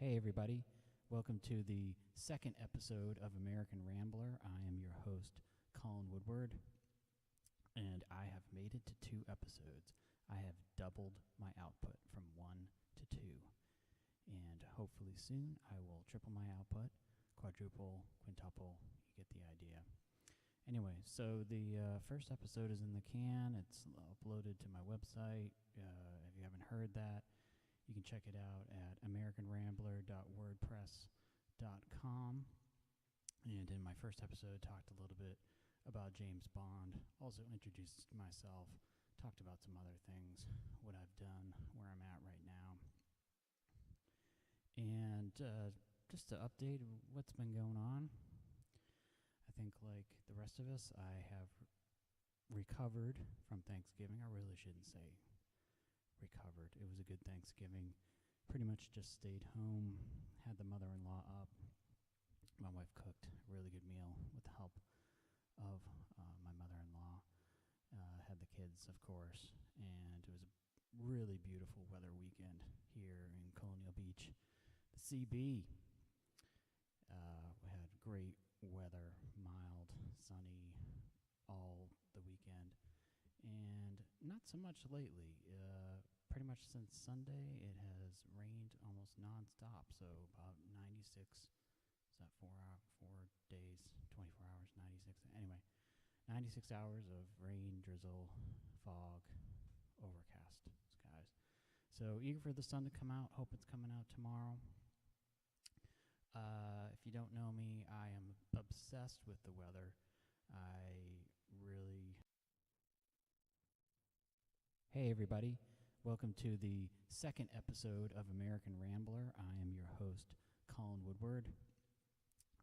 Hey everybody, welcome to the second episode of American Rambler. I am your host, Colin Woodward, and I have made it to 2 episodes. I have doubled my output from 1 to 2, and hopefully soon I will triple my output, quadruple, quintuple, you get the idea. Anyway, so the first episode is in the can. It's uploaded to my website. If you haven't heard that, you can check it out at americanrambler.wordpress.com. And in my first episode, talked a little bit about James Bond. Also introduced myself, talked about some other things, what I've done, where I'm at right now. And just to update what's been going on, I think like the rest of us, I have recovered from Thanksgiving. I really shouldn't say recovered. It was a good Thanksgiving. Pretty much just stayed home, had the mother-in-law up. My wife cooked a really good meal with the help of my mother-in-law. Had the kids, of course, and it was a really beautiful weather weekend here in Colonial Beach, the CB. We had great weather, mild, sunny, all the weekend. And not so much lately. Pretty much since Sunday, it has rained almost nonstop. So about 96, is that 4 days, 24 hours, 96? Anyway, 96 hours of rain, drizzle, fog, overcast skies. So eager for the sun to come out. Hope it's coming out tomorrow. If you don't know me, I am obsessed with the weather. Hey everybody, welcome to the second episode of American Rambler. I am your host, Colin Woodward,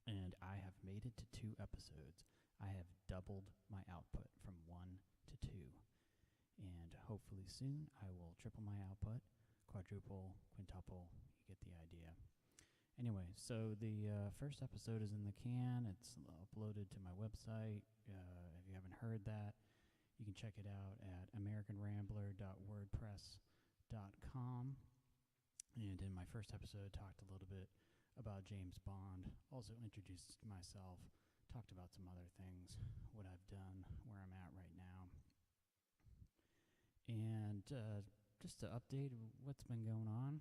and I have made it to 2 episodes. I have doubled my output from 1 to 2, and hopefully soon I will triple my output, quadruple, quintuple, you get the idea. Anyway, so the first episode is in the can. It's uploaded to my website. If you haven't heard that, you can check it out at americanrambler.wordpress.com. And in my first episode, talked a little bit about James Bond. Also introduced myself, talked about some other things, what I've done, where I'm at right now. And just to update what's been going on,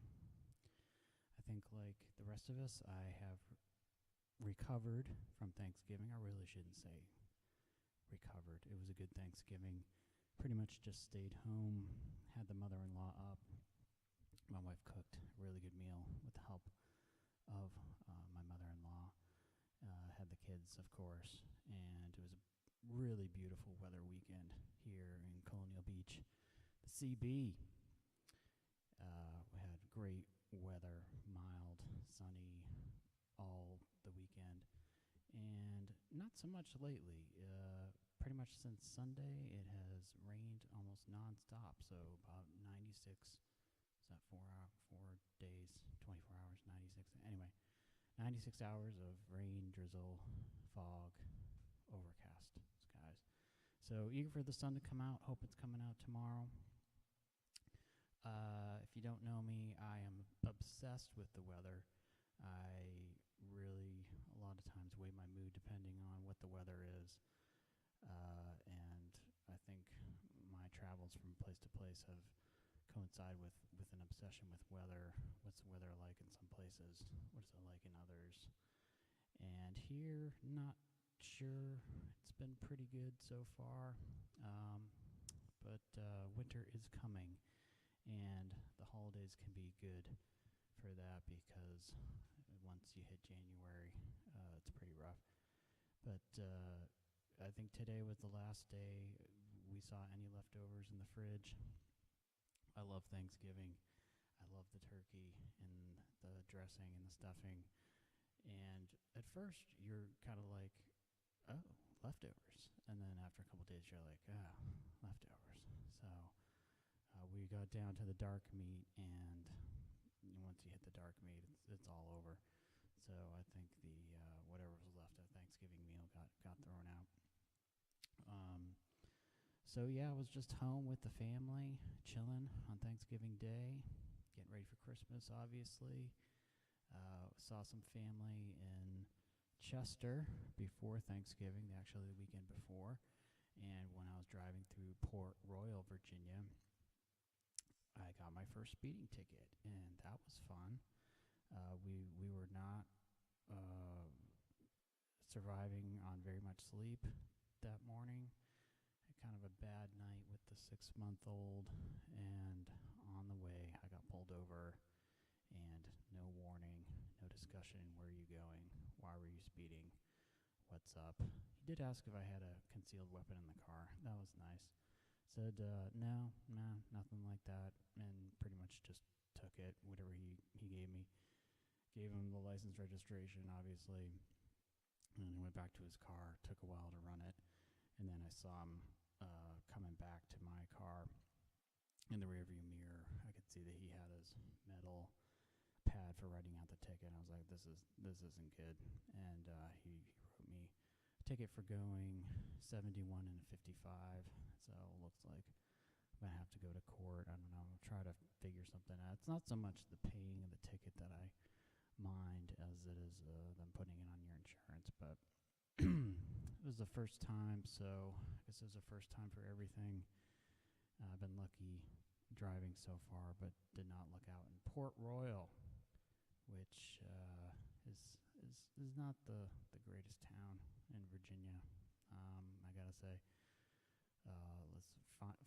I think like the rest of us, I have recovered from Thanksgiving. I really shouldn't say recovered. It was a good Thanksgiving. Pretty much just stayed home, had the mother-in-law up. My wife cooked a really good meal with the help of my mother-in-law. Had the kids, of course, and it was a really beautiful weather weekend here in Colonial Beach, the CB. We had great weather, mild, sunny, all the weekend. And not so much lately. Pretty much since Sunday, it has rained almost nonstop. So about 96, is that 4 days, 24 hours, 96? Anyway, 96 hours of rain, drizzle, fog, overcast skies. So eager for the sun to come out. Hope it's coming out tomorrow. If you don't know me, I am obsessed with the weather. I really, a lot of times, weigh my mood depending on what the weather is. And I think my travels from place to place have coincided with an obsession with weather. What's the weather like in some places? What is it like in others? And here, not sure. It's been pretty good so far. But winter is coming. And the holidays can be good for that because once you hit January, it's pretty rough. But I think today was the last day we saw any leftovers in the fridge. I love Thanksgiving. I love the turkey and the dressing and the stuffing. And at first, you're kind of like, oh, leftovers. And then after a couple days, you're like, ah, leftovers. So we got down to the dark meat, and once you hit the dark meat, it's all over. So I think the whatever was left of Thanksgiving meal got thrown out. So yeah, I was just home with the family, chilling on Thanksgiving Day, getting ready for Christmas, obviously. Saw some family in Chester before Thanksgiving, actually the weekend before. And when I was driving through Port Royal, Virginia, I got my first speeding ticket, and that was fun. We were not surviving on very much sleep that morning. Had kind of a bad night with the 6-month-old, and on the way I got pulled over, and no warning, no discussion. Where are you going? Why were you speeding? What's up? He did ask if I had a concealed weapon in the car. That was nice. Said, no, nothing like that, and pretty much just took it, whatever he gave me. Gave him the license registration, obviously, and he went back to his car. Took a while to run it, and then I saw him coming back to my car in the rearview mirror. I could see that he had his metal pad for writing out the ticket. I was like, this isn't good, and he wrote me a ticket for going 71 and a 55. So it looks like I'm gonna have to go to court. I don't know. I'll try to figure something out. It's not so much the paying of the ticket that I mind as it is them putting it on your insurance, but it was the first time, so I guess it was the first time for everything. I've been lucky driving so far, but did not look out in Port Royal, which is not the greatest town in Virginia. I gotta say,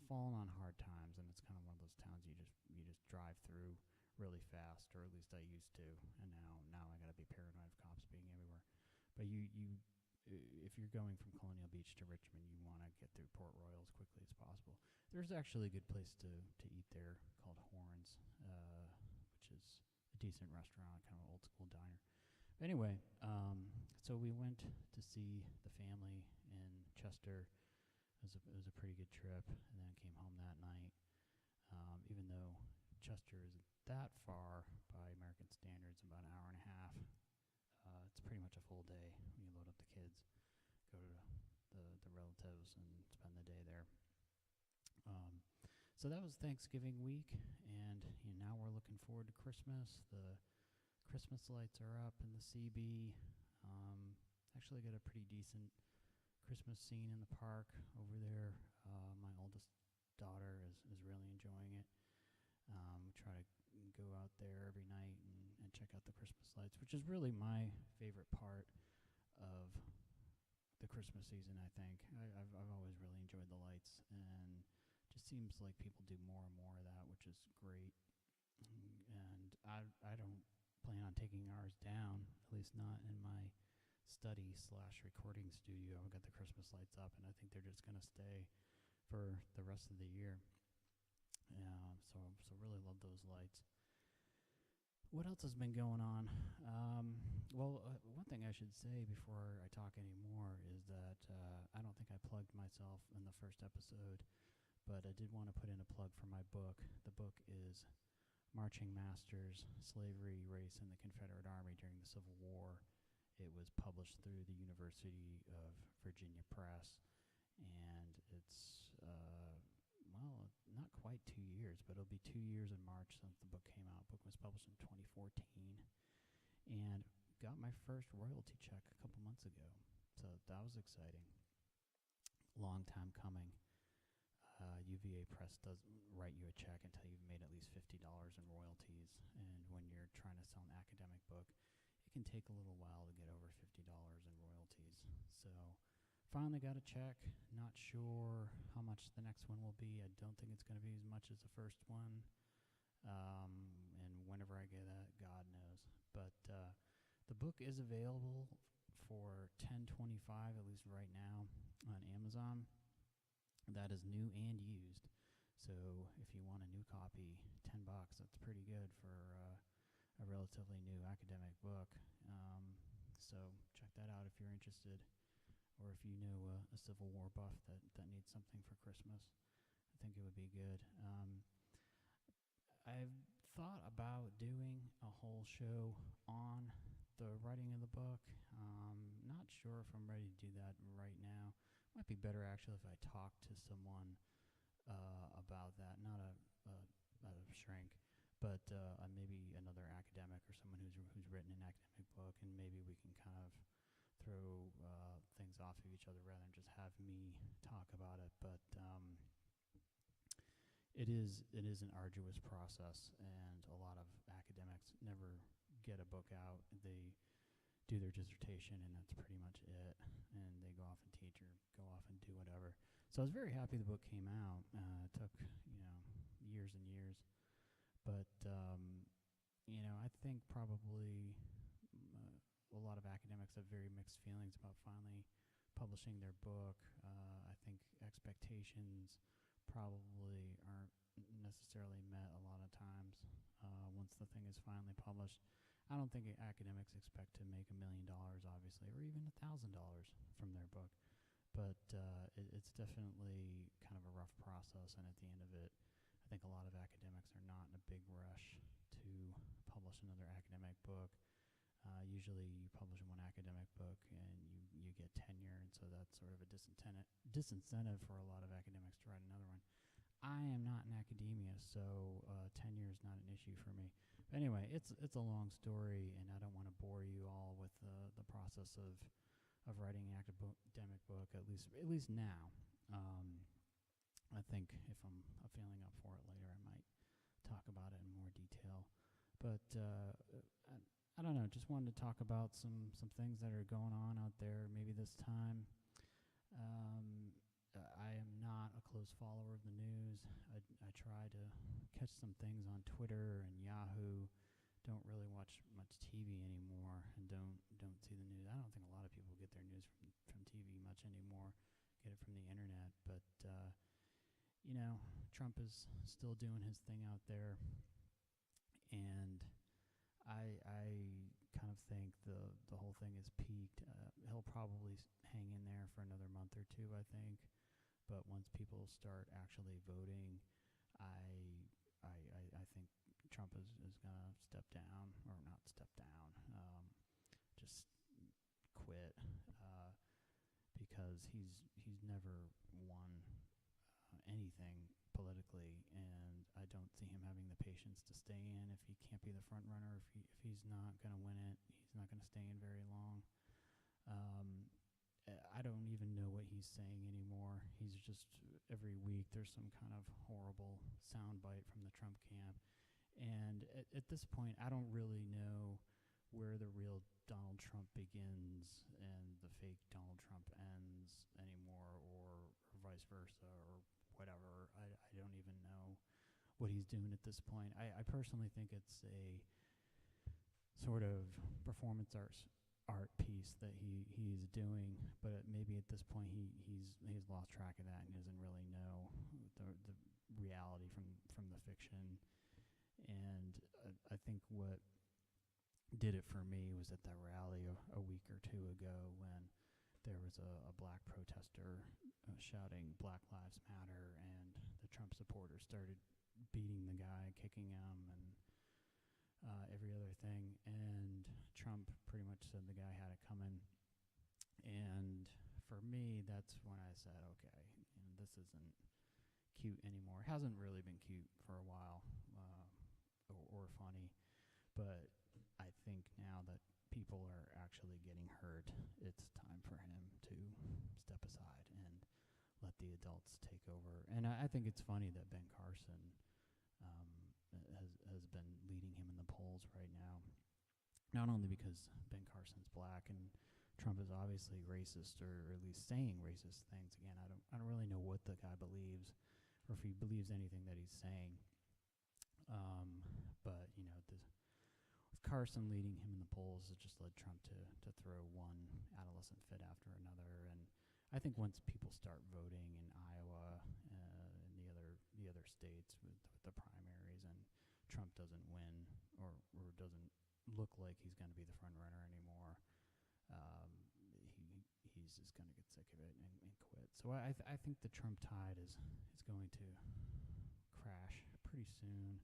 fallen on hard times, and it's kind of one of those towns you just drive through really fast, or at least I used to, and now I gotta be paranoid of cops being everywhere. But if you're going from Colonial Beach to Richmond, you want to get through Port Royal as quickly as possible. There's actually a good place to eat there called Horns, which is a decent restaurant, kind of an old school diner. But anyway, so we went to see the family in Chester. It was a pretty good trip, and then came home that night. Even though Chester isn't that far by American standards, about an hour and a half. It's pretty much a full day when you load up the kids, go to the relatives, and spend the day there. So that was Thanksgiving week, and now we're looking forward to Christmas. The Christmas lights are up in the CB. Actually got a pretty decent Christmas scene in the park over there. My oldest daughter is really enjoying it. Try to go out there every night and check out the Christmas lights, which is really my favorite part of the Christmas season, I think. I've always really enjoyed the lights, and just seems like people do more and more of that, which is great. And I don't plan on taking ours down, at least not in my study/recording studio. I've got the Christmas lights up, and I think they're just going to stay for the rest of the year. So really love those lights. What else has been going on? One thing I should say before I talk anymore is that I don't think I plugged myself in the first episode, but I did want to put in a plug for my book. The book is Marching Masters, Slavery, Race, and the Confederate Army During the Civil War. It was published through the University of Virginia Press, and it's, not quite 2 years, but it'll be 2 years in March since the book came out. The book was published in 2014, and got my first royalty check a couple months ago, so that was exciting. Long time coming. UVA Press doesn't write you a check until you've made at least $50 in royalties, and when you're trying to sell an academic book, it can take a little while to get over $50 in royalties. So finally got a check. Not sure how much the next one will be. I don't think it's going to be as much as the first one. And whenever I get that, God knows. But the book is available for $10.25, at least right now, on Amazon. That is new and used. So if you want a new copy, $10, that's pretty good for a relatively new academic book. So check that out if you're interested, or if you know a Civil War buff that needs something for Christmas. I think it would be good. I've thought about doing a whole show on the writing of the book. Not sure if I'm ready to do that right now. Might be better actually if I talk to someone about that, not a shrink, but maybe another academic or someone who's written we can kind of throw things off of each other rather than just have me talk about it. But it is an arduous process, and a lot of academics never get a book out. They do their dissertation, and that's pretty much it. And they go off and teach or go off and do whatever. So I was very happy the book came out. It took years and years, but I think probably a lot of academics have very mixed feelings about finally publishing their book. I think expectations probably aren't necessarily met a lot of times once the thing is finally published. I don't think academics expect to make $1 million, obviously, or even $1,000 from their book. But it's definitely kind of a rough process, and at the end of it, I think a lot of academics are not in a big rush to publish another academic book. Usually you publish one academic book and you get tenure, and so that's sort of a disincentive for a lot of academics to write another one. I am not in academia, so tenure is not an issue for me. But anyway, it's a long story, and I don't want to bore you all with the process of writing an academic book, at least now. I think if I'm feeling up for it later, I might talk about it in more detail. But I don't know, just wanted to talk about some things that are going on out there maybe this time. I am not a close follower of the news. I try to catch some things on Twitter and Yahoo. Don't really watch much TV anymore, and don't see the news. I don't think a lot of people get their news from TV much anymore. Get it from the internet. But Trump is still doing his thing out there, and I kind of think the whole thing is peaked. He'll probably hang in there for another month or two, I think. But once people start actually voting, I think Trump is going to step down, or not step down, just quit, because he's never won anything politically, and I don't see him having the patience to stay in if he can't be the front runner. If he's not going to win it, he's not going to stay in very long. I don't even know what he's saying anymore. He's just, every week there's some kind of horrible soundbite from the Trump camp. And at this point, I don't really know where the real Donald Trump begins and the fake Donald Trump ends anymore, or vice versa, or whatever. I don't even know what he's doing at this point. I personally think it's a sort of performance art piece that he's doing, but maybe at this point he's lost track of that and doesn't really know the reality from the fiction. And I think what did it for me was at that rally a week or two ago, when there was a black protester shouting Black Lives Matter, and the Trump supporters started beating the guy, kicking him, and every other thing. And Trump pretty much said the guy had it coming. And for me, that's when I said, okay, this isn't cute anymore. It hasn't really been cute for a while, or funny. But I think now that people are actually getting hurt, it's time for him to step aside and let the adults take over. And I think it's funny that Ben Carson has been leading him in the polls right now. Not only because Ben Carson's black and Trump is obviously racist, or at least saying racist things. Again, I don't really know what the guy believes, or if he believes anything that he's saying. But with Carson leading him in the polls, it just led Trump to throw one adolescent fit after another. And I think once people start voting in Iowa and the other states with the primaries, and Trump doesn't win, or doesn't look like he's going to be the front runner anymore, he's just going to get sick of it and quit. So I think the Trump tide is going to crash pretty soon,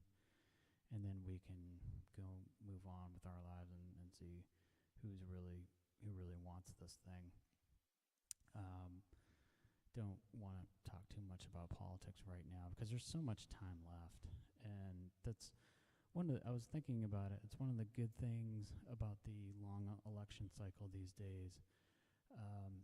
and then we can move on with our lives and see who really wants this thing. Don't want to talk too much about politics right now because there's so much time left, and that's I was thinking about it. It's one of the good things about the long election cycle these days. Um,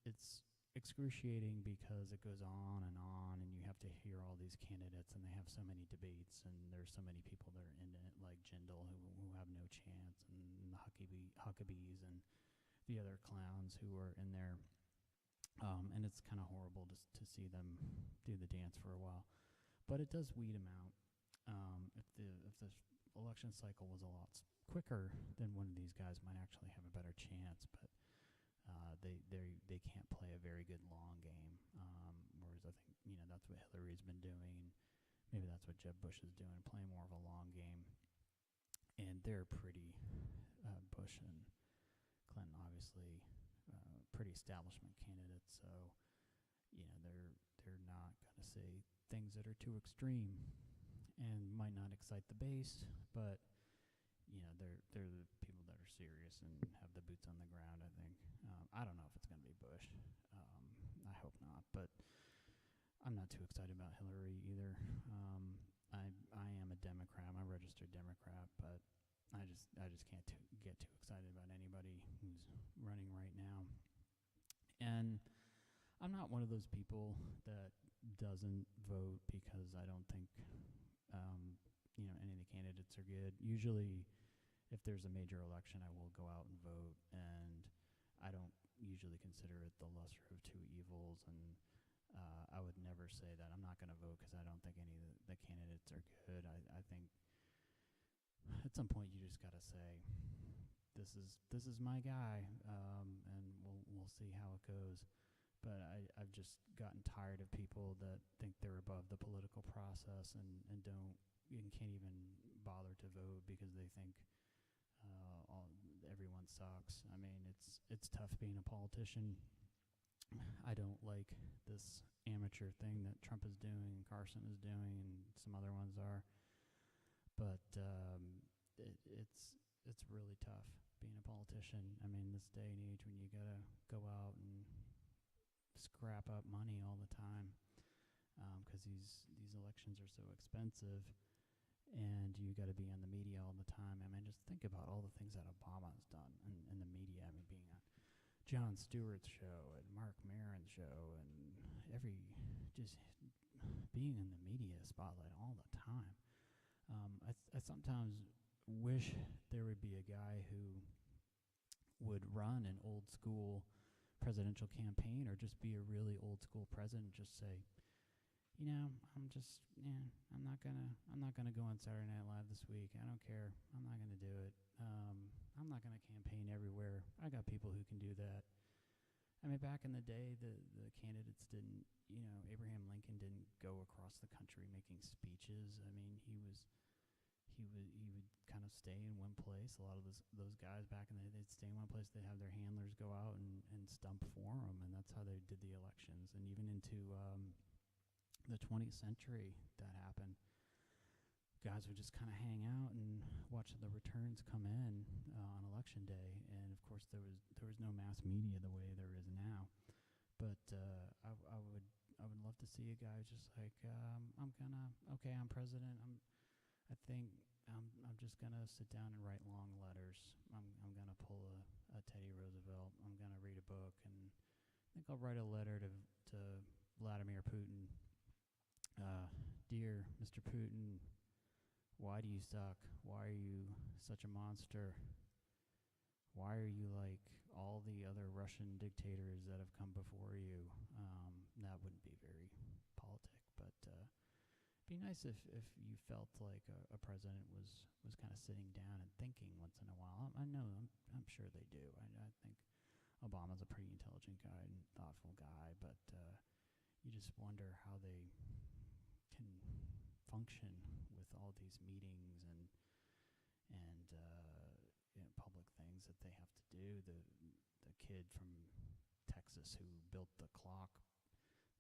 it's excruciating because it goes on, and you have to hear all these candidates, and they have so many debates, and there's so many people that are in it, like Jindal, who have no chance, and the Huckabees, and the other clowns who are in there. And it's kind of horrible to see them do the dance for a while, but it does weed them out. If the election cycle was a lot quicker, then one of these guys might actually have a better chance. But they can't play a very good long game. Whereas I think that's what Hillary's been doing. Maybe that's what Jeb Bush is doing, playing more of a long game. And they're pretty Bush and Clinton, obviously, pretty establishment candidates. So they're not going to say things that are too extreme and might not excite the base, but they're the people that are serious and have the boots on the ground. I think. I don't know if it's going to be Bush. I hope not, but I'm not too excited about Hillary either. I am a Democrat. I'm a registered Democrat, but I just can't get too excited about anybody who's running right now. And I'm not one of those people that doesn't vote because I don't think any of the candidates are good. Usually, if there's a major election, I will go out and vote, and I don't usually consider it the lesser of two evils. And I would never say that I'm not going to vote because I don't think any of the candidates are good. I think at some point you just got to say, this is my guy, and we'll see how it goes. But I've just gotten tired of people that think they're above the political process and can't even bother to vote because they think everyone sucks. I mean, it's tough being a politician. I don't like this amateur thing that Trump is doing, and Carson is doing, and some other ones are. But it's really tough being a politician. I mean, this day and age when you gotta go out and scrap up money all the time because these elections are so expensive, and you got to be on the media all the time. I mean, just think about all the things that Obama's done in the media. I mean, being on Jon Stewart's show and Mark Maron's show, and just being in the media spotlight all the time. I sometimes wish there would be a guy who would run an old school presidential campaign, or just be a really old school president. Just say, I'm not gonna go on Saturday Night Live this week. I don't care. I'm not gonna do it. I'm not gonna campaign everywhere. I got people who can do that. I mean, back in the day, the candidates didn't. Abraham Lincoln didn't go across the country making speeches. I mean, he would kind of stay in one place. A lot of those guys back in the day, they'd stay in one place. They'd have their handlers go out and stump for them, and that's how they did the elections. And even into the 20th century, that happened. Guys would just kind of hang out and watch the returns come in on election day. And of course, there was no mass media the way there is now. But I would love to see a guy just like I'm president. I think I'm just gonna sit down and write long letters. I'm gonna pull a Teddy Roosevelt. I'm gonna read a book, and I think I'll write a letter to Vladimir Putin. Dear Mr. Putin, why do you suck? Why are you such a monster? Why are you like all the other Russian dictators that have come before you? That wouldn't be very politic, but it'd be nice if you felt like a president was kind of sitting down and thinking once in a while. I know, I'm sure they do. I think Obama's a pretty intelligent guy and thoughtful guy, but you just wonder how they can function with all these meetings and public things that they have to do. The kid from Texas who built the clock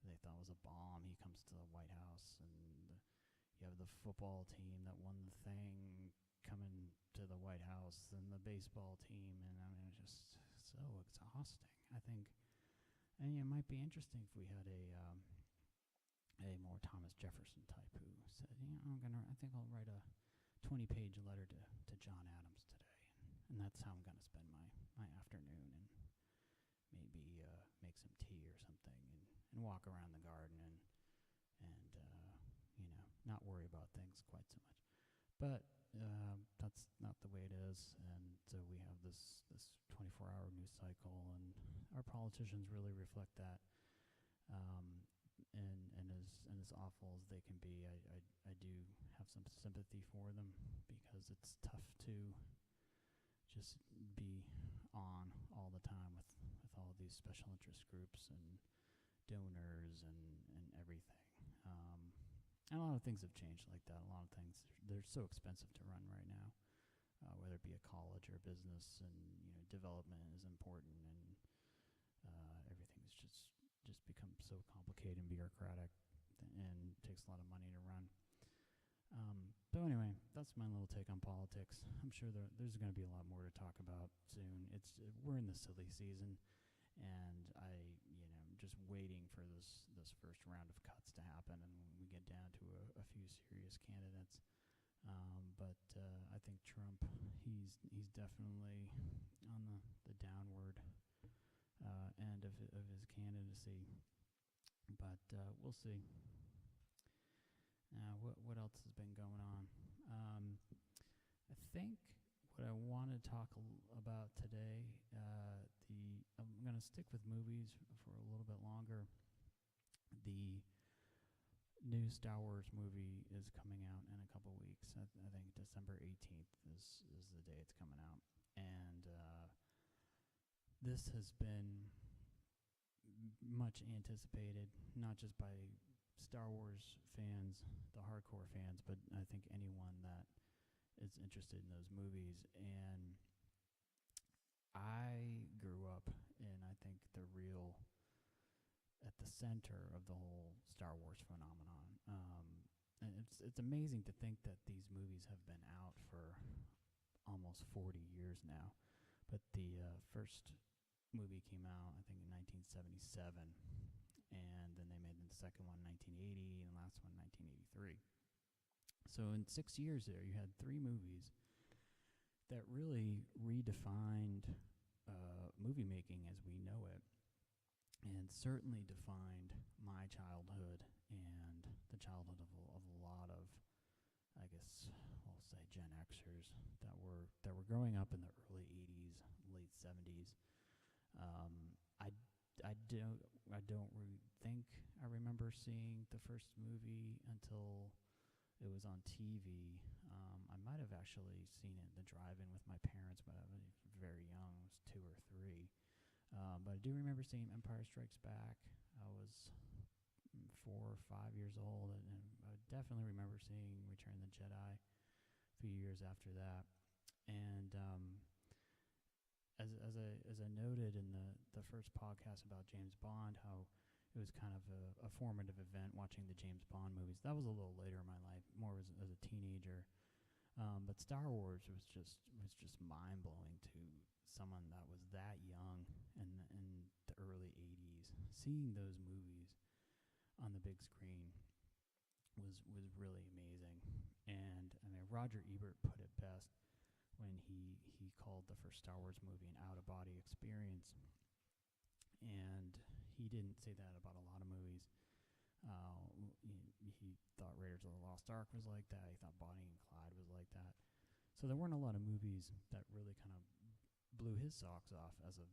they thought was a bomb, he comes to the White House, and you have the football team that won the thing coming to the White House, and the baseball team, and I mean, it's just so exhausting. I think, and it might be interesting if we had a more Thomas Jefferson type who said, I think I'll write a 20-page letter to John Adams today, and that's how I'm gonna spend my afternoon, and maybe make some tea or something, and walk around the garden and not worry about things quite so much. But that's not the way it is, and so we have this 24-hour news cycle, and our politicians really reflect that. And as awful as they can be, I do have some sympathy for them, because it's tough to just be on all the time with all these special interest groups and donors and everything. And a lot of things have changed like that. A lot of things, they're so expensive to run right now, whether it be a college or a business, and development is important, and everything's just become so complicated and bureaucratic, and takes a lot of money to run. But anyway, that's my little take on politics. I'm sure there's going to be a lot more to talk about soon. We're in the silly season, and I'm just waiting for this first round of cuts to happen, and when we get down to a few serious candidates. But I think Trump, he's definitely on the downward end of his candidacy. But we'll see. What else has been going on? I think what I want to talk about today, I'm going to stick with movies for a little bit longer. The new Star Wars movie is coming out in a couple weeks. I think December 18th is the day it's coming out. And this has been much anticipated, not just by Star Wars fans, the hardcore fans, but I think anyone that is interested in those movies. And I grew up in, I think, at the center of the whole Star Wars phenomenon. And it's amazing to think that these movies have been out for almost 40 years now. But the first movie came out, I think, in 1977, and then they made the second one in 1980, and the last one in 1983. So in 6 years there, you had 3 movies that really redefined movie making as we know it, and certainly defined my childhood and the childhood of a lot of, I guess, I'll say Gen Xers that were growing up in the early 80s, late 70s. I don't think I remember seeing the first movie until it was on TV. I might have actually seen it in the drive-in with my parents, but I was very young. I was 2 or 3. But I do remember seeing Empire Strikes Back. I was 4 or 5 years old, and I definitely remember seeing Return of the Jedi a few years after that. And as I noted in the first podcast about James Bond, how it was kind of a formative event watching the James Bond movies. That was a little later in my life, more as a teenager. But Star Wars was just mind blowing to someone that was that young in the early 80s. Seeing those movies on the big screen was really amazing. And I mean, Roger Ebert put it best when he called the first Star Wars movie an out-of-body experience. And he didn't say that about a lot of movies. He thought Raiders of the Lost Ark was like that. He thought Bonnie and Clyde was like that. So there weren't a lot of movies that really kind of blew his socks off as a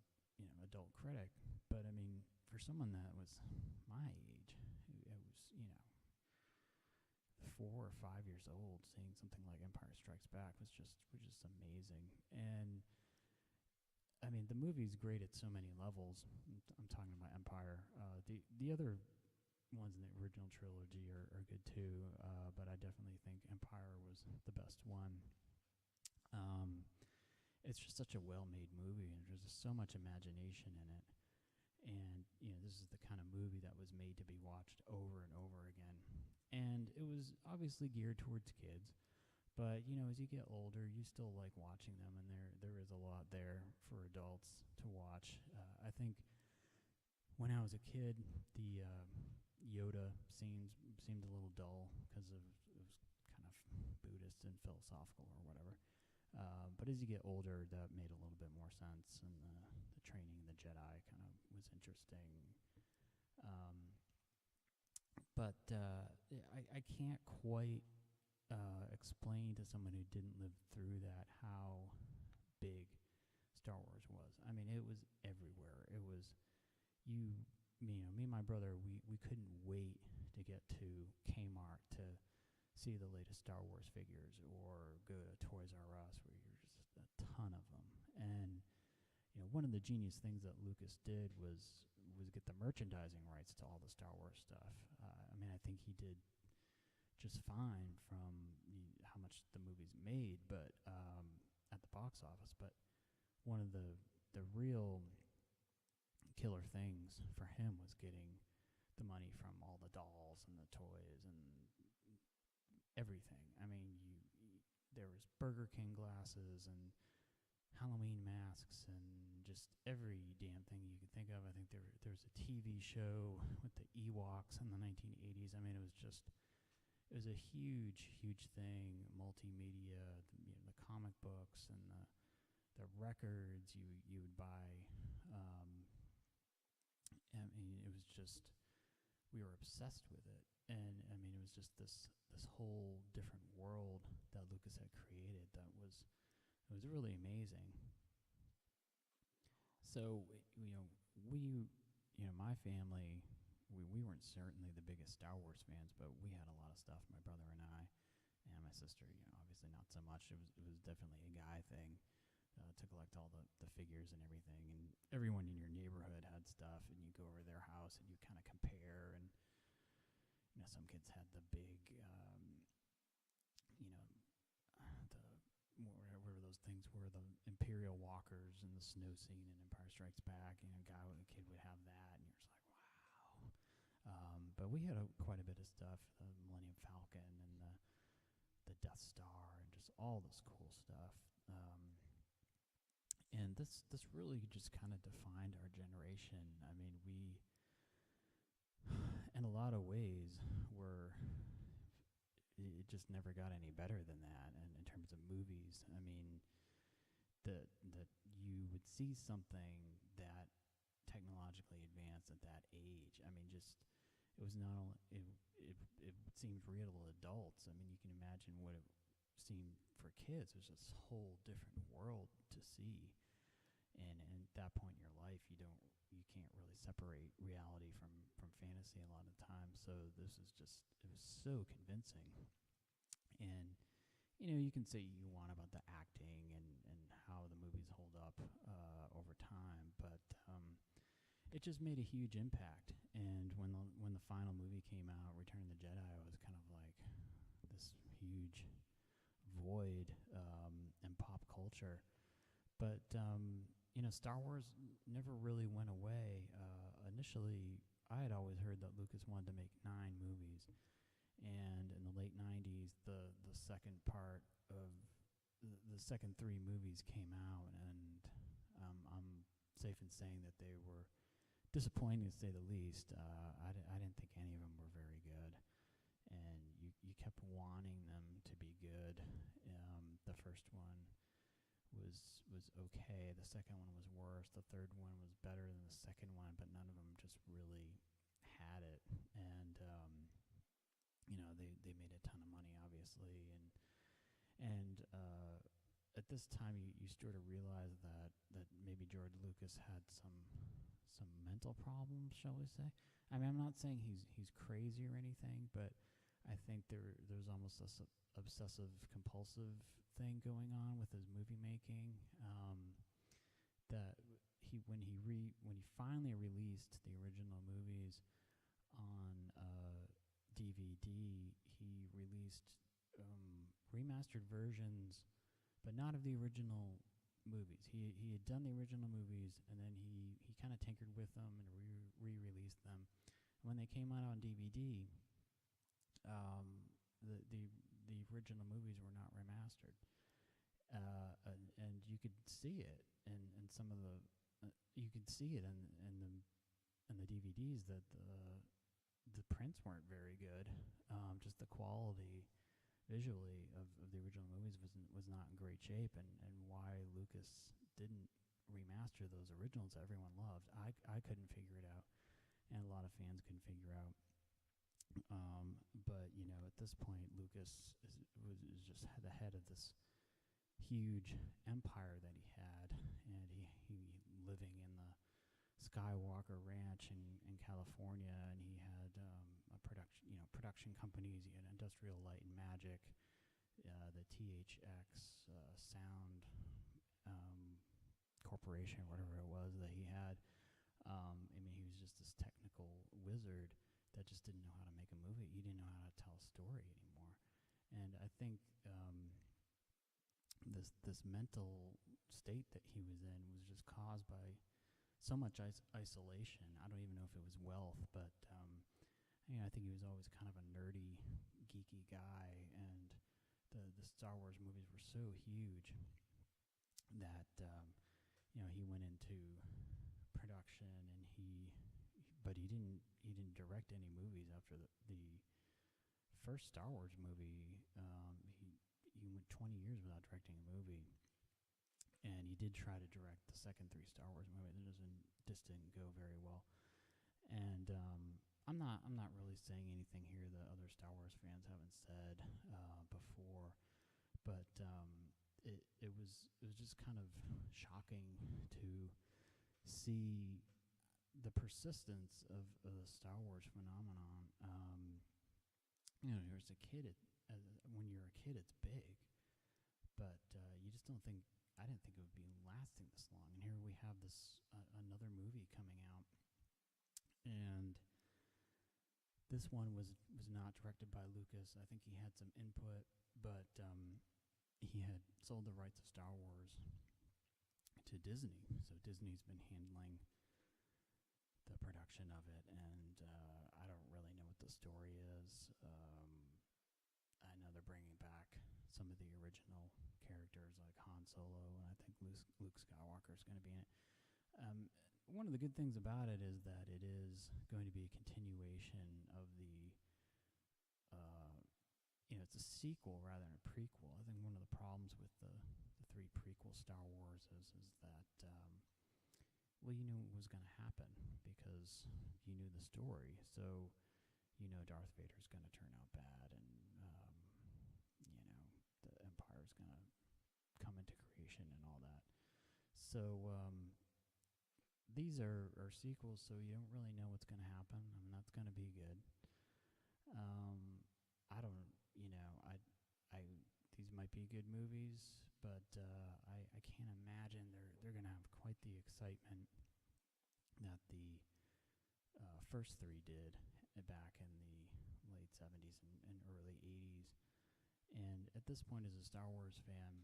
adult critic. But I mean, for someone that was my age, it was 4 or 5 years old, seeing something like Empire Strikes Back was just amazing. And I mean, the movie's great at so many levels. I'm talking about Empire. The other ones in the original trilogy are good too, but I definitely think Empire was the best one. It's just such a well-made movie, and there's just so much imagination in it. And this is the kind of movie that was made to be watched over and over again. And it was obviously geared towards kids, but as you get older, you still like watching them, and there is a lot there for adults to watch. I think when I was a kid, Yoda scenes seemed a little dull because it was kind of Buddhist and philosophical or whatever. But as you get older, that made a little bit more sense, and the training of the Jedi kind of was interesting. I can't quite explain to someone who didn't live through that how big Star Wars was. I mean, it was everywhere. It was me and my brother. We couldn't wait to get to Kmart to see the latest Star Wars figures, or go to Toys R Us where you're just a ton of them. And one of the genius things that Lucas did was get the merchandising rights to all the Star Wars stuff. I mean, I think he did just fine from how much the movies made, but at the box office. But one of the real killer things for him was getting the money from all the dolls and the toys and everything. I mean, there was Burger King glasses and Halloween masks and just every damn thing you could think of. I think there was a TV show with the Ewoks in the 1980s. I mean, it was a huge thing. Multimedia, the comic books and the records you would buy. I mean, it was just, we were obsessed with it. And I mean, it was just this whole different world that Lucas had created that was really amazing. So, my family, we weren't certainly the biggest Star Wars fans, but we had a lot of stuff, my brother and I, and my sister, obviously not so much. It was definitely a guy thing to collect all the figures and everything. And everyone in your neighborhood had stuff, and you go over their house and you kind of compare. And some kids had the big, whatever those things were, the Imperial Walkers and the snow scene in Empire Strikes Back. A kid would have that, and you're just like, wow. But we had quite a bit of stuff, the Millennium Falcon and the Death Star, and just all this cool stuff. And this really just kind of defined our generation. I mean, we, in a lot of ways, it just never got any better than that. And in terms of movies, I mean, that you would see something that technologically advanced at that age. I mean, just, it was not only, it seemed real to adults. I mean, you can imagine what it seemed for kids. It was this whole different world to see. And at that point in your life, you can't really separate reality from fantasy a lot of times. So this is just, it was so convincing. And you can say you want about the acting and how the movies hold up over time, but it just made a huge impact. And when the final movie came out, Return of the Jedi, it was kind of like this huge void in pop culture. But Star Wars never really went away. Initially, I had always heard that Lucas wanted to make 9 movies. And in the late 90s, the second part of the second 3 movies came out, and I'm safe in saying that they were disappointing, to say the least. I didn't think any of them were very good, and you kept wanting them to be good. The first one was okay. The second one was worse. The third one was better than the second one, but none of them just really had it. And they made a ton of money, obviously, and at this time you sort of realize that maybe George Lucas had some mental problems, shall we say. I mean, I'm not saying he's crazy or anything, but I think there's almost this obsessive compulsive thing going on with his movie making. That when he finally released the original movies on DVD, he released remastered versions, but not of the original movies. He had done the original movies, and then he kind of tinkered with them and re-released them. And when they came out on DVD, the original movies were not remastered, and you could see it in some of the you could see it in the DVDs that the prints weren't very good. Just the quality visually of the original movies was not in great shape, and why Lucas didn't remaster those originals that everyone loved, I couldn't figure it out, and a lot of fans couldn't figure out. But at this point, Lucas was just the head of this huge empire that he had, and he living in the Skywalker Ranch in California, and he had production companies. He had Industrial Light and Magic, the THX Sound Corporation, whatever it was that he had. He was just this technical wizard that just didn't know how to make a movie. He didn't know how to tell a story anymore. And I think this mental state that he was in was just caused by so much isolation. I don't even know if it was wealth, but I think he was always kind of a nerdy, geeky guy, and the Star Wars movies were so huge that he went into production, and but he didn't direct any movies after the first Star Wars movie. He went 20 years without directing a movie, and he did try to direct the second 3 Star Wars movies. Just didn't go very well. And I'm not really saying anything here that other Star Wars fans haven't said before, but it was just kind of shocking to see the persistence of the Star Wars phenomenon. As a kid, when you're a kid, it's big, but you just don't think. I didn't think it would be lasting this long, and here we have this another movie coming out, and this one was not directed by Lucas. I think he had some input, but he had sold the rights of Star Wars to Disney, so Disney's been handling the production of it, and I don't really know what the story is. I know they're bringing back some of the original characters like Han Solo, and I think Luke Skywalker is going to be in it. One of the good things about it is that it is going to be a continuation of it's a sequel rather than a prequel. I think one of the problems with the 3 prequel Star Wars is that you knew what was going to happen because you knew the story. So Darth Vader's going to turn out bad, and the Empire's going to come into creation and all that. So these are sequels, so you don't really know what's going to happen. That's going to be good. I don't, these might be good movies, but I can't imagine they're going to have quite the excitement that the first 3 did back in the late 70s and early 80s. And at this point, as a Star Wars fan,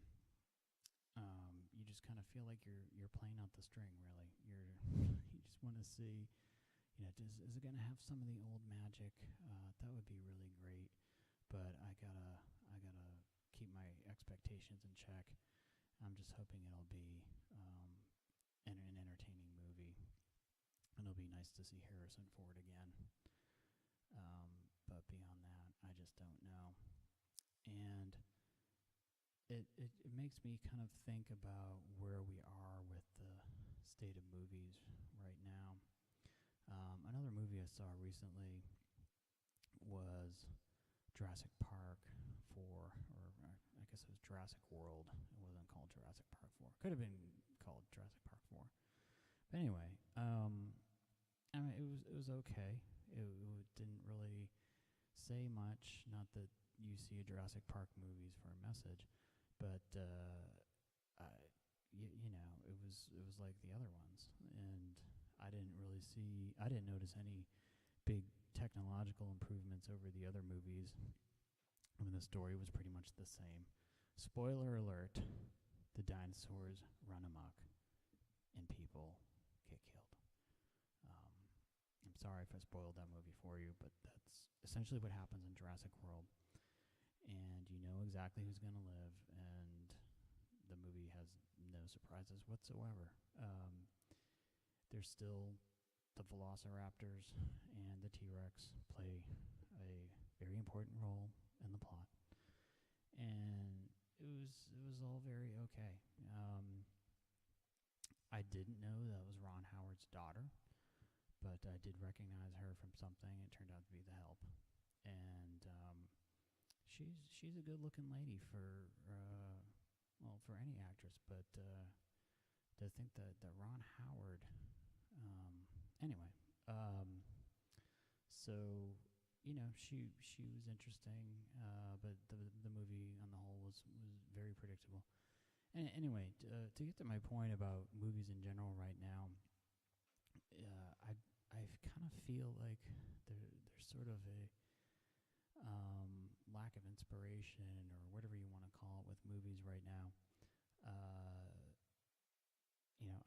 you just kind of feel like you're playing out the string. Really, you just want to see, is it going to have some of the old magic? That would be really great. But I gotta keep my expectations in check. I'm just hoping it'll be an entertaining movie, and it'll be nice to see Harrison Ford again. But beyond that, I just don't know. And it makes me kind of think about where we are with the state of movies right now. Another movie I saw recently was Jurassic Park 4, or I guess it was Jurassic World. It wasn't called Jurassic Park 4. Could have been called Jurassic Park 4. But anyway, it was okay. It didn't really say much. Not that you see Jurassic Park movies for a message, but it was like the other ones, and I didn't notice any big technological improvements over the other movies. The story was pretty much the same. Spoiler alert: the dinosaurs run amok, and people get killed. I'm sorry if I spoiled that movie for you, but that's essentially what happens in Jurassic World. And you know exactly who's going to live, and the movie has no surprises whatsoever. There's still the velociraptors and the T-Rex play a very important role in the plot, and it was all very okay. I didn't know that was Ron Howard's daughter, but I did recognize her from something. It turned out to be The Help, and she's a good-looking lady for for any actress. But to think that Ron Howard, anyway, so she was interesting, but the movie on the whole was very predictable. And anyway, to get to my point about movies in general right now, I kind of feel like there's sort of a lack of inspiration or whatever you want to call it with movies right now.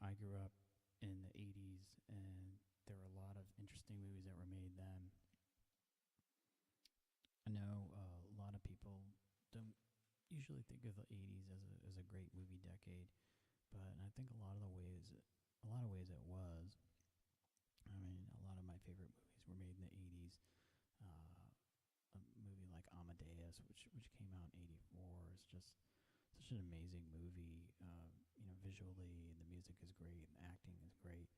I grew up in the 80s, and there were a lot of interesting movies that were made then. I know a lot of people don't usually think of the 80s as a great movie decade, but I think a lot of ways it was. I mean, a lot of my favorite movies were made in the 80s. A movie like Amadeus, which came out in '84, is just such an amazing movie. Visually, and the music is great, and the acting is great,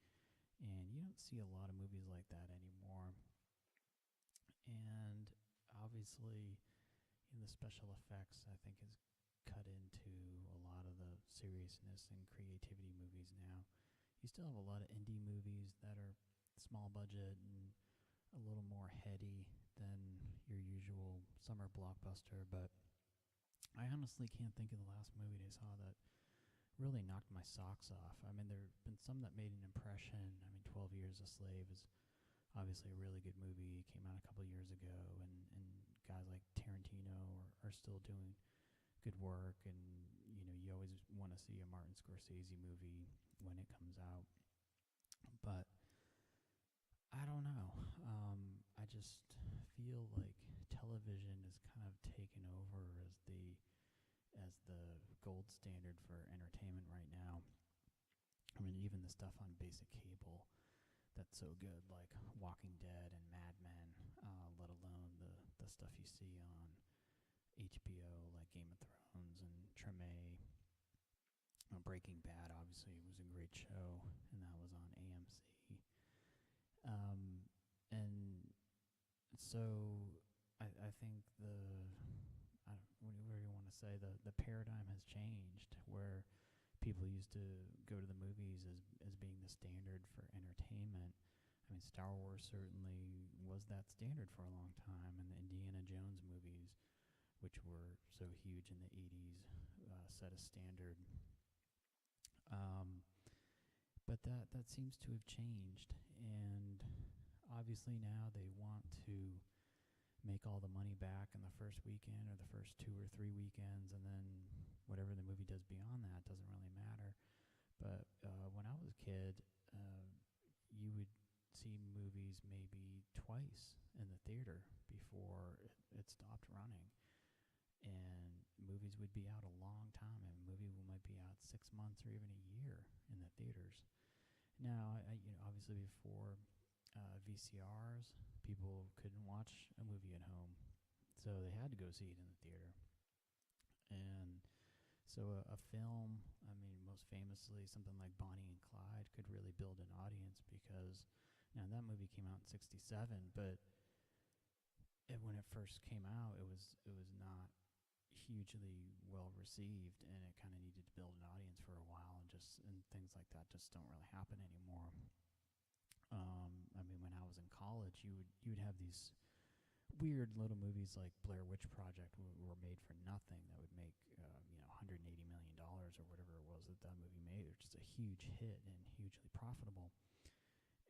and you don't see a lot of movies like that anymore. And obviously, the special effects, I think, has cut into a lot of the seriousness and creativity movies now. You still have a lot of indie movies that are small budget and a little more heady than your usual summer blockbuster, but I honestly can't think of the last movie I saw that really knocked my socks off. I mean, there have been some that made an impression. I mean, 12 Years a Slave is obviously a really good movie. It came out a couple years ago, and guys like Tarantino are still doing good work, and you always want to see a Martin Scorsese movie when it comes out. But I don't know. I just feel like television is kind of taken over as the gold standard for entertainment right now. I mean, even the stuff on basic cable that's so good, like Walking Dead and Mad Men, let alone the stuff you see on HBO, like Game of Thrones and Treme. Breaking Bad, obviously, was a great show, and that was on AMC. And so I think whatever you want to say, the paradigm has changed, where people used to go to the movies as being the standard for entertainment. I mean, Star Wars certainly was that standard for a long time, and the Indiana Jones movies, which were so huge in the 80s, set a standard. But that seems to have changed, and obviously now they want to make all the money back in the first weekend or the first 2 or 3 weekends, and then whatever the movie does beyond that doesn't really matter. But when I was a kid, you would see movies maybe twice in the theater before it stopped running. And movies would be out a long time, and a movie might be out 6 months or even a year in the theaters. Now, obviously before VCRs, people couldn't watch a movie at home, so they had to go see it in the theater. And so a film, I mean, most famously, something like Bonnie and Clyde could really build an audience, because now that movie came out in '67, but when it first came out, it was not hugely well received, and it kind of needed to build an audience for a while, and things like that just don't really happen anymore. I mean, when I was in college, you'd have these weird little movies like Blair Witch Project were made for nothing that would make $180 million or whatever it was that movie made. They're just a huge hit and hugely profitable.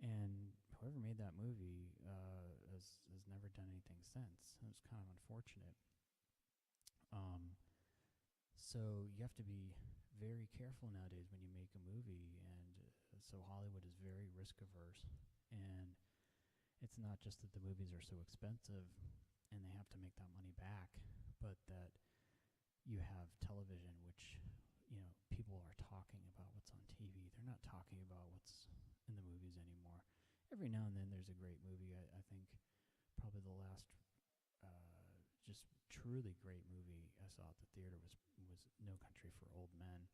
And whoever made that movie has never done anything since. It was kind of unfortunate. So you have to be very careful nowadays when you make a movie, and so Hollywood is very risk averse, and it's not just that the movies are so expensive and they have to make that money back, but that you have television, which people are talking about what's on TV. They're not talking about what's in the movies anymore. every now and then there's a great movie. I think probably the last just truly great movie I saw at the theater was No Country for Old Men.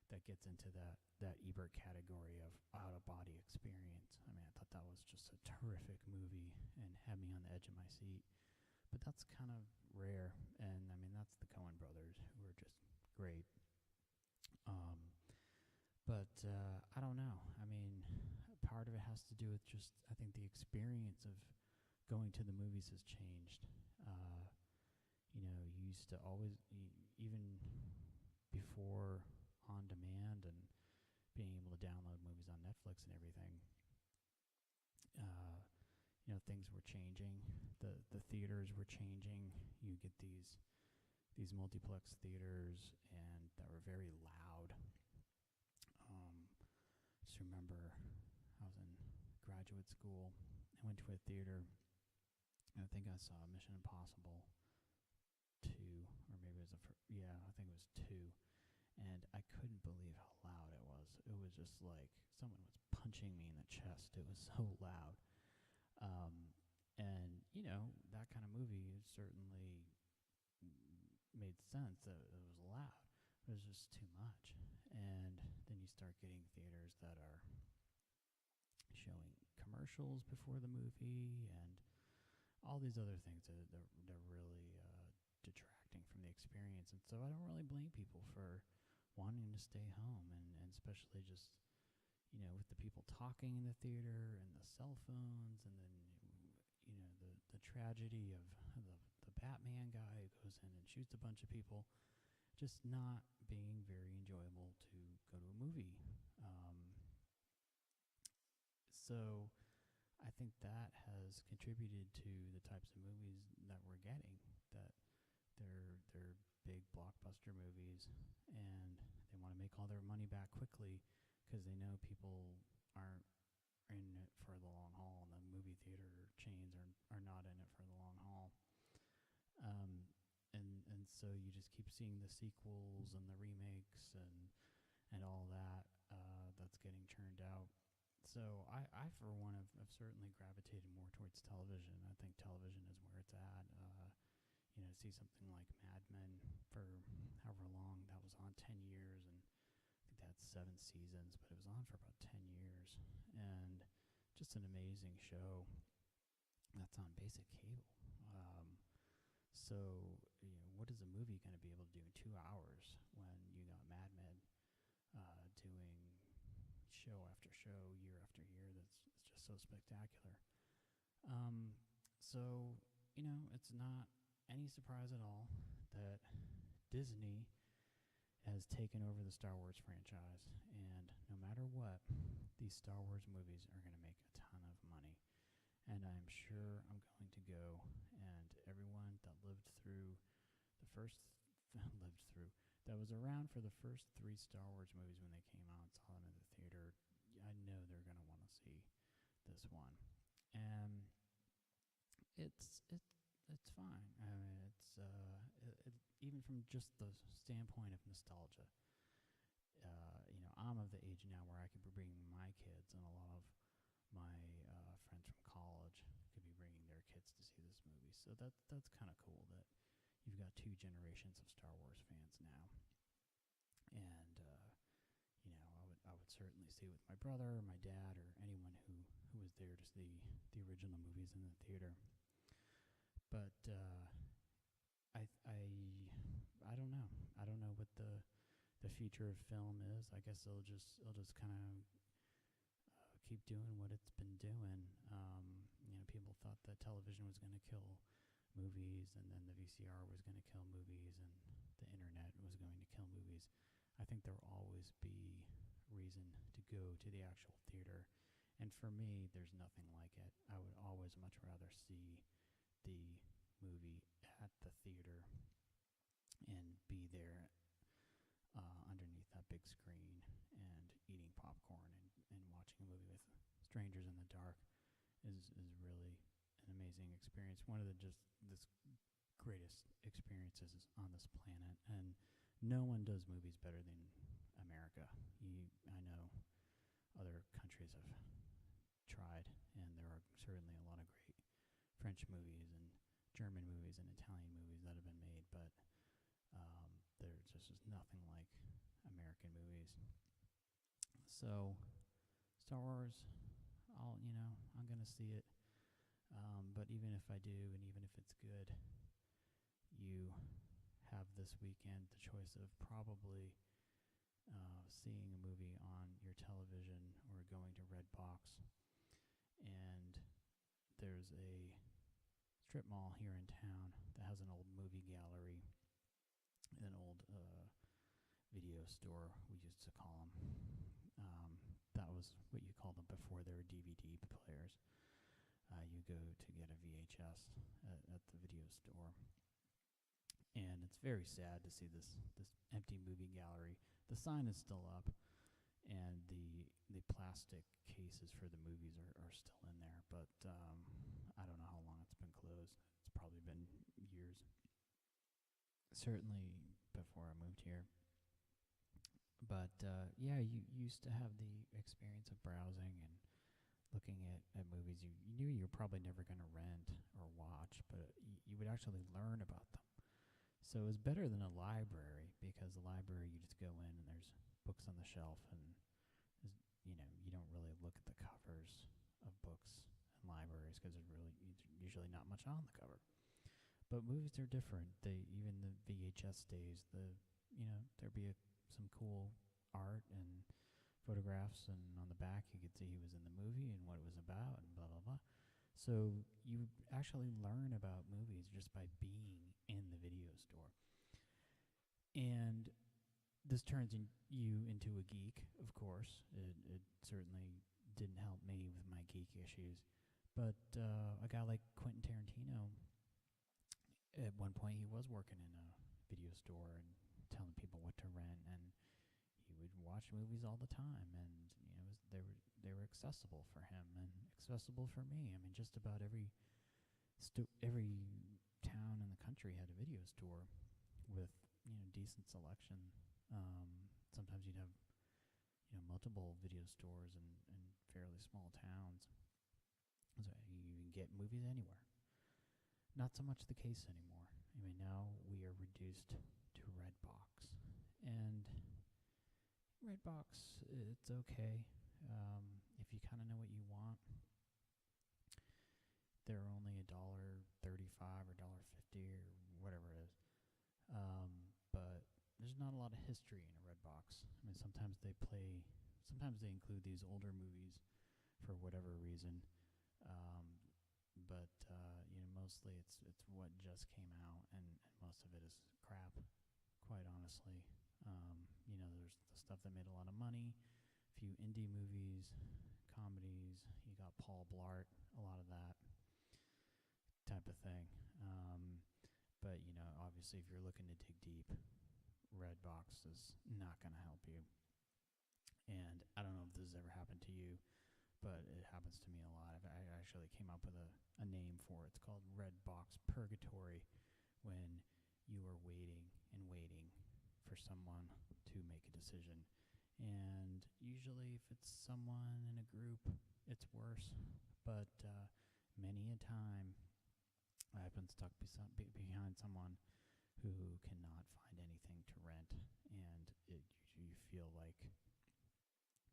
That gets into that Ebert category of out of body experience. I mean, I thought that was just a terrific movie and had me on the edge of my seat. But that's kind of rare, and I mean that's the Coen brothers who are just great. But I don't know. I mean, part of it has to do with just I think the experience of going to the movies has changed. You used to always, even before on demand and being able to download movies on Netflix and everything, things were changing. The theaters were changing. You get these multiplex theaters, and that were very loud. Just remember, I was in graduate school. I went to a theater, and I think I saw Mission Impossible 2, or maybe it was I think it was 2. And I couldn't believe how loud it was. It was just like someone was punching me in the chest. It was so loud. And, that kind of movie certainly made sense that it was loud. It was just too much. And then you start getting theaters that are showing commercials before the movie and all these other things that they're really detracting from the experience. And so I don't really blame people for wanting to stay home, and especially just, with the people talking in the theater and the cell phones, and then, the tragedy of the Batman guy who goes in and shoots a bunch of people, just not being very enjoyable to go to a movie. So I think that has contributed to the types of movies that we're getting, that they're big blockbuster movies, and they want to make all their money back quickly because they know people aren't in it for the long haul, and the movie theater chains are not in it for the long haul. And so you just keep seeing the sequels and the remakes and all that that's getting churned out. So I for one, have certainly gravitated more towards television. I think television is where it's at. See something like Mad Men for however long that was on, 10 years, and I think that's 7 seasons, but it was on for about 10 years, and just an amazing show that's on basic cable. So, what is a movie going to be able to do in 2 hours when you got Mad Men doing show after show, year after year? That's just so spectacular. So, it's not any surprise at all that Disney has taken over the Star Wars franchise, and no matter what, these Star Wars movies are going to make a ton of money. And I'm sure I'm going to go, and everyone that lived through that was around for the first 3 Star Wars movies when they came out and saw them in the theater, I know they're going to want to see this one. And it's fine. I mean, even from just the standpoint of nostalgia. I'm of the age now where I could be bringing my kids, and a lot of my friends from college could be bringing their kids to see this movie. So that's kind of cool that you've got 2 generations of Star Wars fans now. And I would certainly see with my brother or my dad or anyone who was there to see the original movies in the theater. But I don't know. I don't know what the future of film is. I guess it'll just kind of keep doing what it's been doing. People thought that television was going to kill movies, and then the VCR was going to kill movies, and the internet was going to kill movies. I think there will always be reason to go to the actual theater. And for me, there's nothing like it. I would always much rather see the movie at the theater and be there underneath that big screen and eating popcorn and watching a movie with strangers in the dark is really an amazing experience. One of this greatest experiences on this planet, and no one does movies better than America. I know other countries have tried, and there are certainly a lot of great French movies and German movies and Italian movies that have been made, but there's just nothing like American movies. So, Star Wars, I'm gonna see it. But even if I do, and even if it's good, you have this weekend the choice of probably seeing a movie on your television or going to Redbox. And there's a strip mall here in town that has an old movie gallery, an old video store, we used to call them. That was what you called them before they were DVD players. You go to get a VHS at the video store. And it's very sad to see this empty movie gallery. The sign is still up, and the plastic cases for the movies are still in there, but I don't know how long it's been closed. It's probably been years. Certainly before I moved here. But yeah, you used to have the experience of browsing and looking at movies you knew you were probably never going to rent or watch, but you would actually learn about them. So it was better than a library, because the library you just go in and there's books on the shelf, and you don't really look at the covers of books in libraries because there's usually not much on the cover. But movies are different. Even the VHS days, there'd be some cool art and photographs, and on the back you could see who was in the movie and what it was about and blah blah blah. So you actually learn about movies just by being in the video store. And this turns you into a geek, of course. It certainly didn't help me with my geek issues. But a guy like Quentin Tarantino, at one point he was working in a video store and telling people what to rent, and he would watch movies all the time, and they were accessible for him and accessible for me. I mean, just about every town in the country had a video store with decent selection. Sometimes you'd have multiple video stores in fairly small towns, so you can get movies anywhere. Not so much the case anymore. I mean, now we are reduced to Redbox, and Redbox, it's okay if you kind of know what you want. They're only $1.35 or $1.50 or whatever it is, but there's not a lot of history in a Redbox. I mean, sometimes they include these older movies for whatever reason, but mostly it's what just came out, and most of it is crap, quite honestly. There's the stuff that made a lot of money, a few indie movies, comedies. You got Paul Blart, a lot of that type of thing. But obviously, if you're looking to dig deep, Redbox is not going to help you. And I don't know if this has ever happened to you, but it happens to me a lot. I actually came up with a name for it. It's called Redbox Purgatory, when you are waiting and waiting for someone to make a decision. And usually if it's someone in a group, it's worse. But many a time I've been stuck behind someone who cannot find anything to rent, and you feel like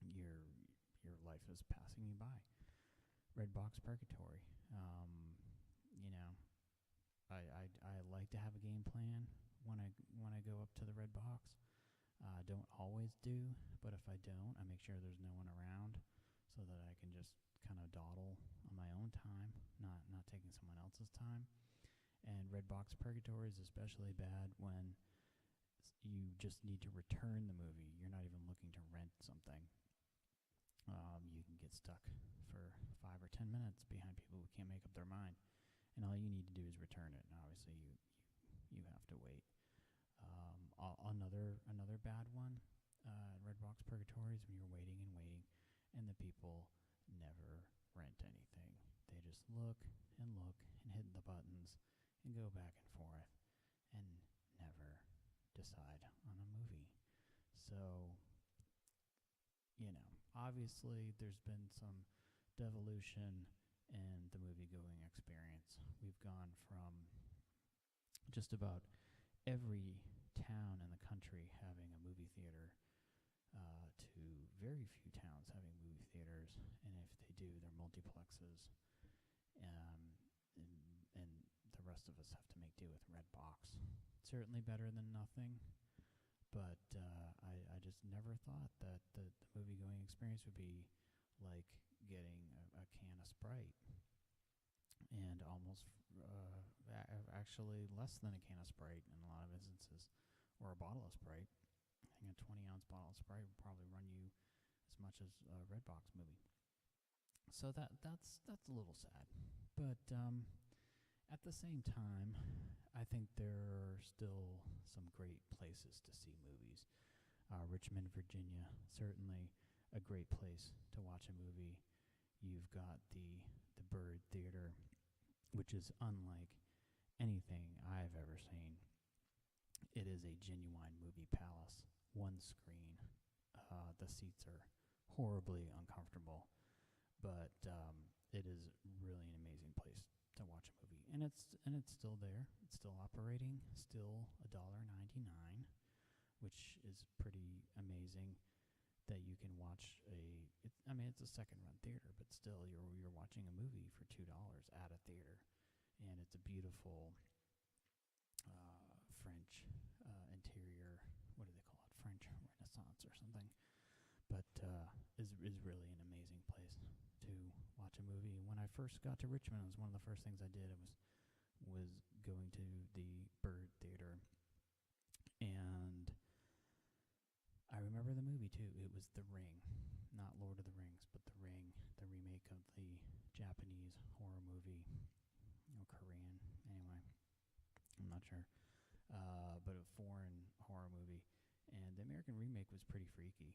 your life is passing you by. Redbox Purgatory. I like to have a game plan when I go up to the Redbox. I don't always do, but if I don't, I make sure there's no one around so that I can just kind of dawdle on my own time, not taking someone else's time. And Redbox Purgatory is especially bad when you just need to return the movie. You're not even looking to rent something. You can get stuck for 5 or 10 minutes behind people who can't make up their mind, and all you need to do is return it. And obviously, you have to wait. Another bad one, Redbox Purgatory, is when you're waiting and waiting, and the people never rent anything. They just look and hit the buttons and go back and forth and never decide on a movie. So, obviously there's been some devolution in the movie-going experience. We've gone from just about every town in the country having a movie theater to very few towns having movie theaters, and if they do, they're multiplexes. And the rest of us have to make do with Redbox. Certainly better than nothing, but I just never thought that the movie-going experience would be like getting a can of Sprite, and almost actually less than a can of Sprite in a lot of instances, or a bottle of Sprite. I think a 20-ounce bottle of Sprite would probably run you as much as a Redbox movie. So that's a little sad, but at the same time, I think there are still some great places to see movies. Richmond, Virginia, certainly a great place to watch a movie. You've got the Bird Theater, which is unlike anything I've ever seen. It is a genuine movie palace. One screen. The seats are horribly uncomfortable, but it is really an amazing place to watch a movie, and it's still there. It's still operating. Still $1.99, which is pretty amazing. That you can watch it's a second-run theater, but still you're watching a movie for $2 at a theater, and it's a beautiful French interior. What do they call it? French Renaissance or something. But is really an amazing place to watch a movie. When I first got to Richmond, it was one of the first things I did. Was going to the Bird Theater, and I remember the movie too. It was The Ring, not Lord of the Rings, but The Ring, the remake of the Japanese horror movie, or Korean, anyway. I'm not sure, but a foreign horror movie. And the American remake was pretty freaky.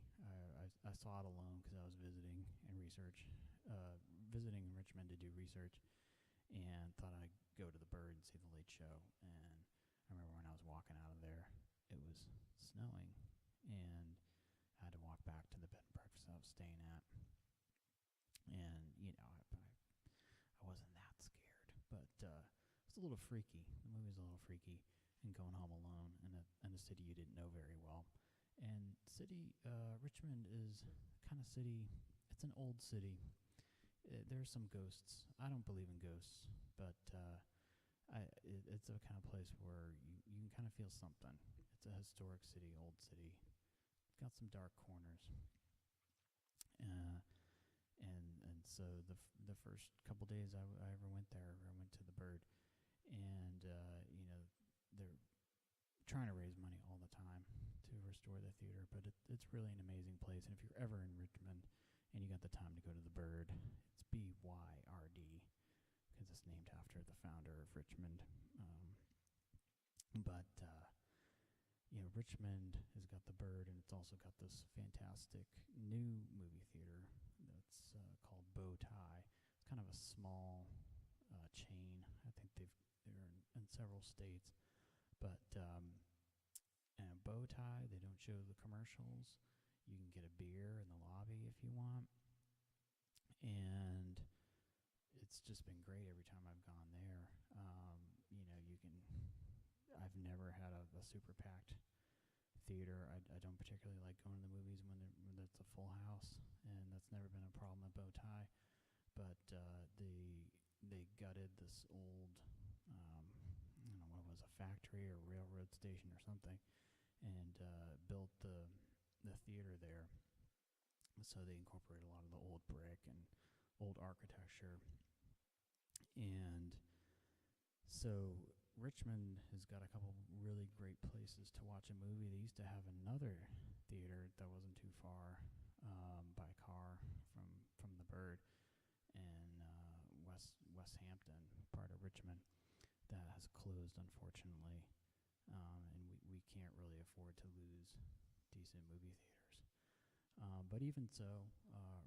I saw it alone because I was visiting in Richmond to do research, and thought I'd go to the Bird and see the late show. And I remember when I was walking out of there, it was snowing, and I had to walk back to the bed and breakfast I was staying at. And I wasn't that scared, but it's a little freaky. The movie's a little freaky, and going home alone in a city you didn't know very well. And Richmond is kind of city. It's an old city. There's some ghosts. I don't believe in ghosts, but it's a kind of place where you can kind of feel something. It's a historic city, old city. It's got some dark corners. And so the first couple days I ever went there, I went to the Bird, and they're trying to raise money all the time to restore the theater, but it's really an amazing place. And if you're ever in Richmond and you got the time to go to the Bird, it's BYRD because it's named after the founder of Richmond. Richmond has got the Bird, and it's also got this fantastic new movie theater that's called Bow Tie. It's kind of a small chain. I think they're in several states, but Bow Tie, they don't show the commercials. You can get a beer in the lobby if you want, and it's just been great every time I've gone there. I've never had a super packed theater. I don't particularly like going to the movies when it's a full house, and that's never been a problem at Bow Tie. But they gutted this old, I don't know what it was, a factory or railroad station or something, and built the theater there. So they incorporated a lot of the old brick and old architecture. And so Richmond has got a couple really great places to watch a movie. They used to have another theater that wasn't too far by car from the Bird in West Hampton, part of Richmond, that has closed, unfortunately. And we can't really afford to lose decent movie theaters. But even so,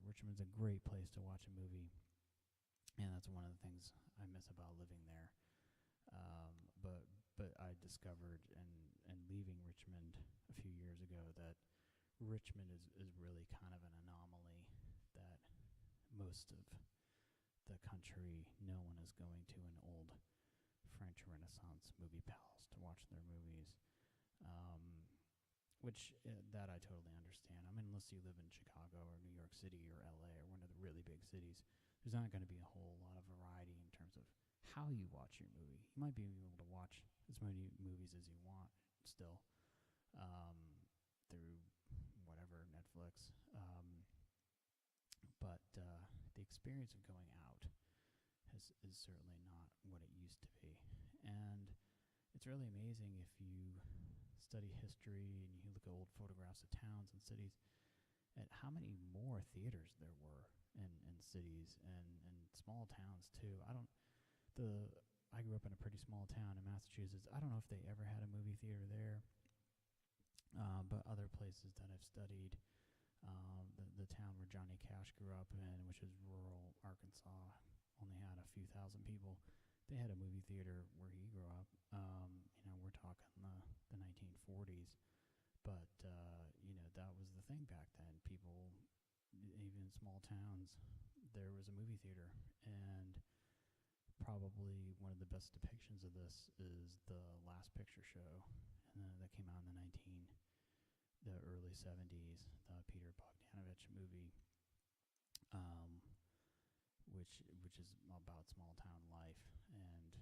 Richmond's a great place to watch a movie, and that's one of the things I miss about living there. But I discovered in leaving Richmond a few years ago that Richmond is really kind of an anomaly, that most of the country, no one is going to an old French Renaissance movie palace to watch their movies. Which that I totally understand. I mean, unless you live in Chicago or New York City or LA or one of the really big cities, there's not going to be a whole lot of variety in terms of how you watch your movie. You might be able to watch as many movies as you want still through whatever, Netflix. But the experience of going out is certainly not what it used to be. And it's really amazing if you study history and you look at old photographs of towns and cities at how many more theaters there were in cities and small towns too. I grew up in a pretty small town in Massachusetts. I don't know if they ever had a movie theater there, but other places that I've studied, the town where Johnny Cash grew up in, which is rural Arkansas, only had a few thousand people. They had a movie theater where he grew up. We're talking the 1940s, but that was the thing back then. People, even in small towns, there was a movie theater, and probably one of the best depictions of this is the Last Picture Show, that came out in the early 70s, the Peter Bogdanovich movie, which is about small town life, and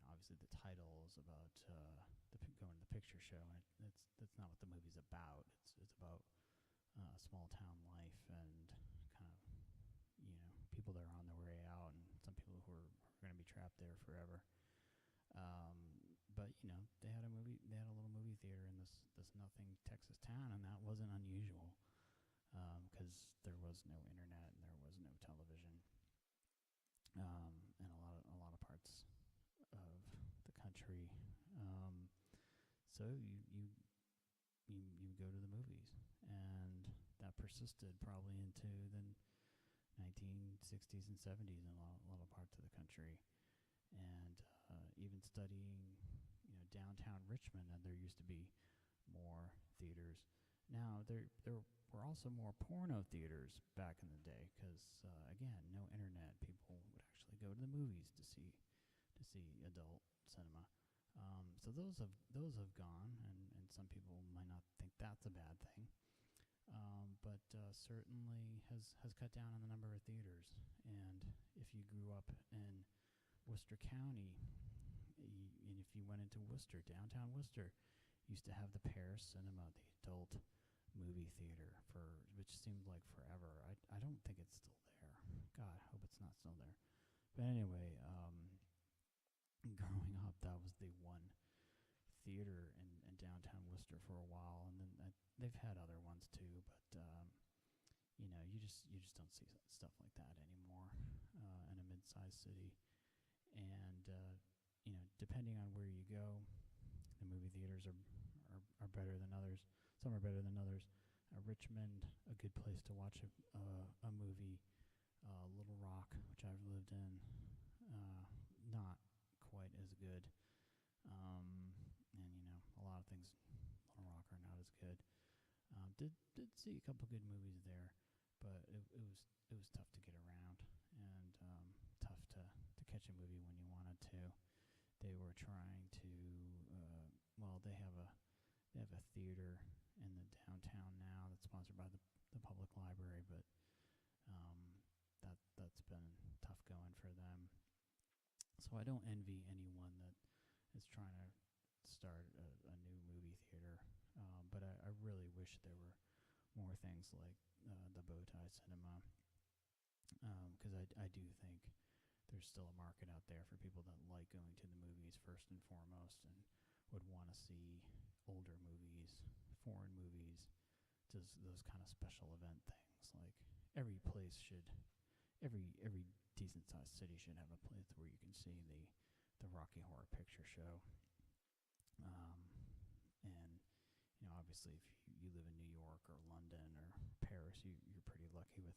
obviously the title is about going to the picture show, and that's not what the movie's about. It's about small town life and kind of people that are on their way out, and some people who are going to be trapped there forever. But they had a little movie theater in this nothing Texas town, and that wasn't unusual because there was no internet and there was no television, in a lot of parts of the country. So you go to the movies, and that persisted probably into the 1960s and 70s in a lot of parts of the country, and even studying downtown Richmond, and there used to be more theaters. Now there were also more porno theaters back in the day because again, no internet. People would actually go to the movies to see adult cinema. So those have gone, and some people might not think that's a bad thing. But certainly has cut down on the number of theaters. And if you grew up in Worcester County, and if you went into Worcester, downtown Worcester, used to have the Paris Cinema, the adult movie theater, which seemed like forever. I don't think it's still there. God, I hope it's not still there. But anyway, growing up, that was the one theater in downtown Worcester for a while, and then they've had other ones too. But you just don't see stuff like that anymore in a mid-sized city. And depending on where you go, the movie theaters are better than others. Some are better than others. Richmond, a good place to watch a movie. Little Rock, which I've lived in, not quite as good. And a lot of things in Little Rock are not as good. Did see a couple good movies there, but it was tough to get around, and tough to catch a movie when you wanted to. They were trying to they have a theater in the downtown now that's sponsored by the public library, but that's been tough going for them. So I don't envy anyone that is trying to start a new movie theater, but I really wish there were more things like the Bowtie Cinema, because I do think there's still a market out there for people that like going to the movies first and foremost, and would want to see older movies, foreign movies, just those kind of special event things. Like every decent sized city should have a place where you can see the Rocky Horror Picture Show. And obviously, if you live in New York or London or Paris, you're pretty lucky with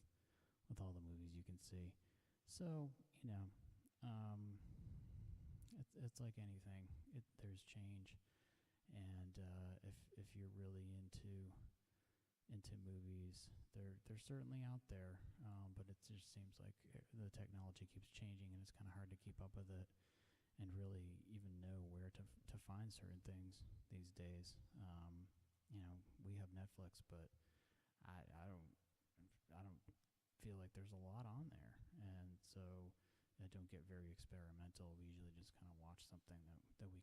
all the movies you can see. So it's like anything. There's change, and if you're really into movies, they're they're certainly out there, but it just seems like the technology keeps changing, and it's kind of hard to keep up with it and really even know where to find certain things these days. We have Netflix, but I don't feel like there's a lot on there, and so I don't get very experimental. We usually just kind of watch something that we